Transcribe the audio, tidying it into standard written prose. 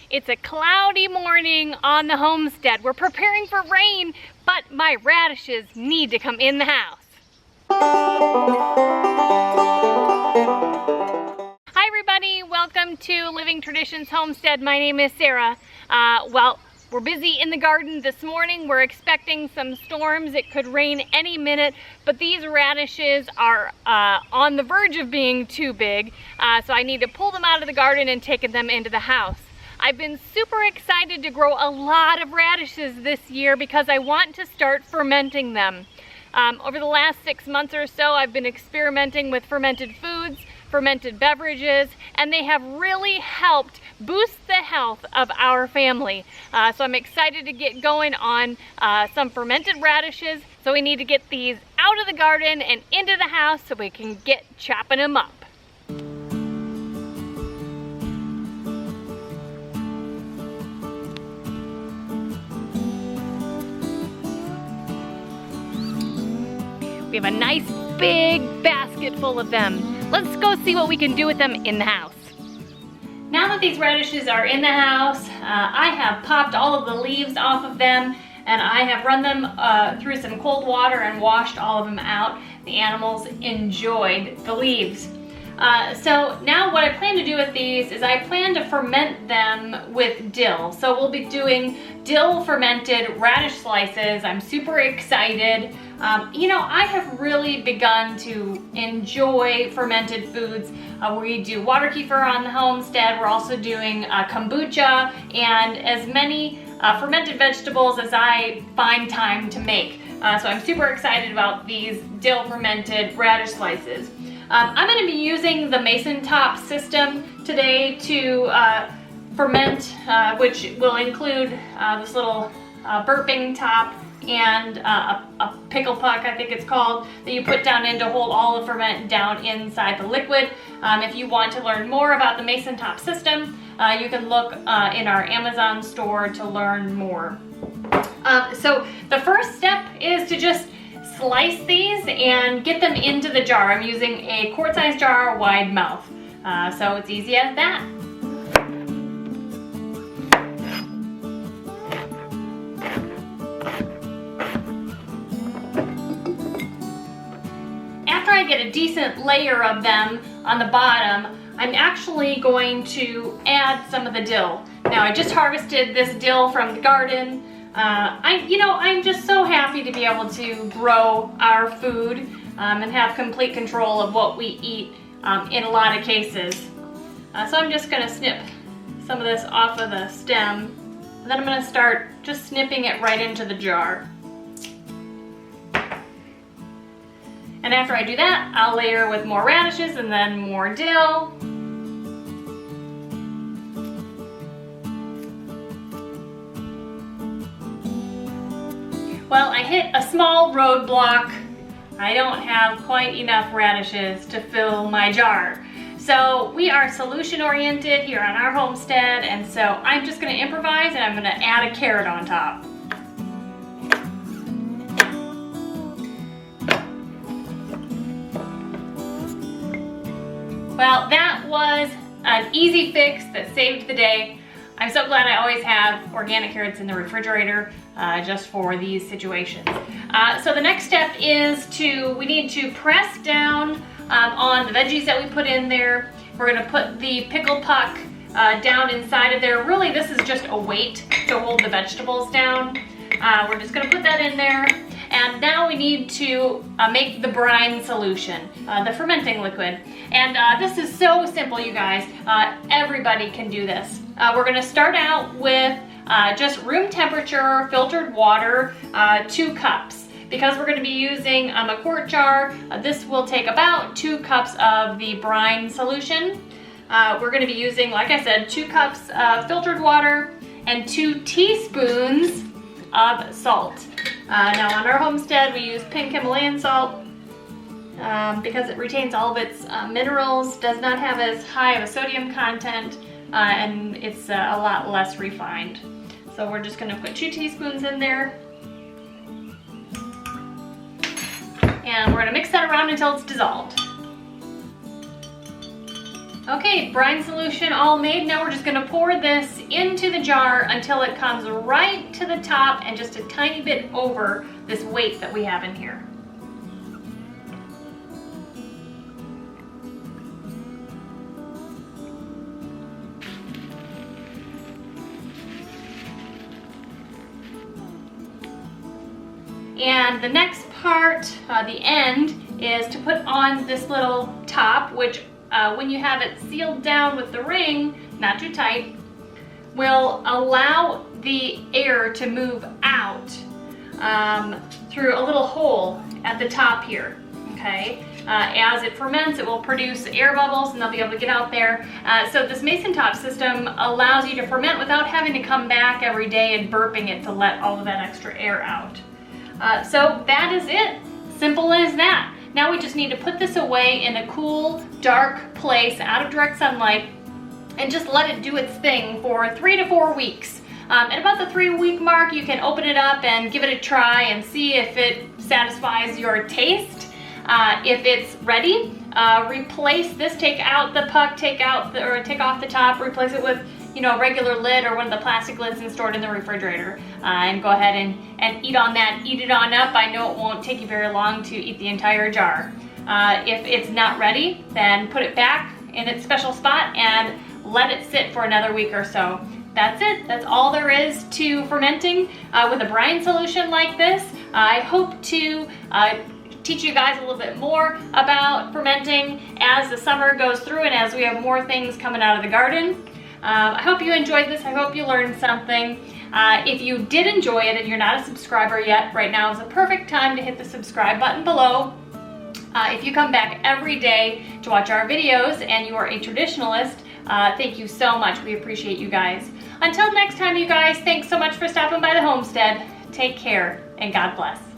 It's a cloudy morning on the homestead. We're preparing for rain, but my radishes need to come in the house. Hi everybody, welcome to Living Traditions Homestead. My name is Sarah. We're busy in the garden this morning. We're expecting some storms. It could rain any minute, but these radishes are on the verge of being too big, so I need to pull them out of the garden and take them into the house. I've been super excited to grow a lot of radishes this year because I want to start fermenting them. Over the last 6 months or so, I've been experimenting with fermented foods, fermented beverages, and they have really helped boost the health of our family. So I'm excited to get going on some fermented radishes. So we need to get these out of the garden and into the house so we can get chopping them up. We have a nice big basket full of them. Let's go see what we can do with them in the house. Now that these radishes are in the house, I have popped all of the leaves off of them, and I have run them through some cold water and washed all of them out. The animals enjoyed the leaves. So now what I plan to do with these is I plan to ferment them with dill. So we'll be doing dill fermented radish slices. I'm super excited. You know, I have really begun to enjoy fermented foods. We do water kefir on the homestead. We're also doing kombucha and as many fermented vegetables as I find time to make. So I'm super excited about these dill fermented radish slices. I'm going to be using the mason top system today to ferment, which will include this little burping top and a pickle puck, I think it's called, that you put down in to hold all the ferment down inside the liquid. If you want to learn more about the mason top system, you can look in our Amazon store to learn more. So the first step is to just slice these and get them into the jar. I'm using a quart-sized jar, wide mouth. So it's easy as that. After I get a decent layer of them on the bottom, I'm actually going to add some of the dill. Now I just harvested this dill from the garden. I'm just so happy to be able to grow our food and have complete control of what we eat in a lot of cases. So I'm just going to snip some of this off of the stem, and then I'm going to start just snipping it right into the jar. And after I do that, I'll layer with more radishes and then more dill. Well, I hit a small roadblock. I don't have quite enough radishes to fill my jar. So we are solution oriented here on our homestead, and so I'm just gonna improvise and I'm gonna add a carrot on top. Well, that was an easy fix that saved the day. I'm so glad I always have organic carrots in the refrigerator just for these situations. So the next step is we need to press down on the veggies that we put in there. We're gonna put the pickle puck down inside of there. Really, this is just a weight to hold the vegetables down. We're just gonna put that in there. And now we need to make the brine solution, the fermenting liquid. And this is so simple, you guys. Everybody can do this. We're gonna start out with just room temperature filtered water, 2 cups. Because we're gonna be using a quart jar, this will take about 2 cups of the brine solution. We're gonna be using, like I said, 2 cups of filtered water and 2 teaspoons of salt. Now on our homestead we use pink Himalayan salt because it retains all of its minerals, does not have as high of a sodium content, and it's a lot less refined. So we're just gonna put 2 teaspoons in there. And we're gonna mix that around until it's dissolved. Okay, brine solution all made. Now we're just gonna pour this into the jar until it comes right to the top and just a tiny bit over this weight that we have in here. And the next part, the end, is to put on this little top, which when you have it sealed down with the ring, not too tight, will allow the air to move out through a little hole at the top here, okay? As it ferments, it will produce air bubbles and they'll be able to get out there. So this mason top system allows you to ferment without having to come back every day and burping it to let all of that extra air out. So that is it, simple as that. Now we just need to put this away in a cool, dark place out of direct sunlight and just let it do its thing for 3 to 4 weeks. At about the 3-week mark, you can open it up and give it a try and see if it satisfies your taste. If it's ready, replace this, take out the puck, take off the top, replace it with a regular lid or one of the plastic lids and store it in the refrigerator, and go ahead and eat on that, eat it on up. I know it won't take you very long to eat the entire jar. If it's not ready, then put it back in its special spot and let it sit for another week or so. That's it. That's all there is to fermenting with a brine solution like this. I hope to teach you guys a little bit more about fermenting as the summer goes through and as we have more things coming out of the garden. I hope you enjoyed this. I hope you learned something. If you did enjoy it and you're not a subscriber yet, right now is a perfect time to hit the subscribe button below. If you come back every day to watch our videos and you are a traditionalist, thank you so much. We appreciate you guys. Until next time, you guys, thanks so much for stopping by the homestead. Take care and God bless.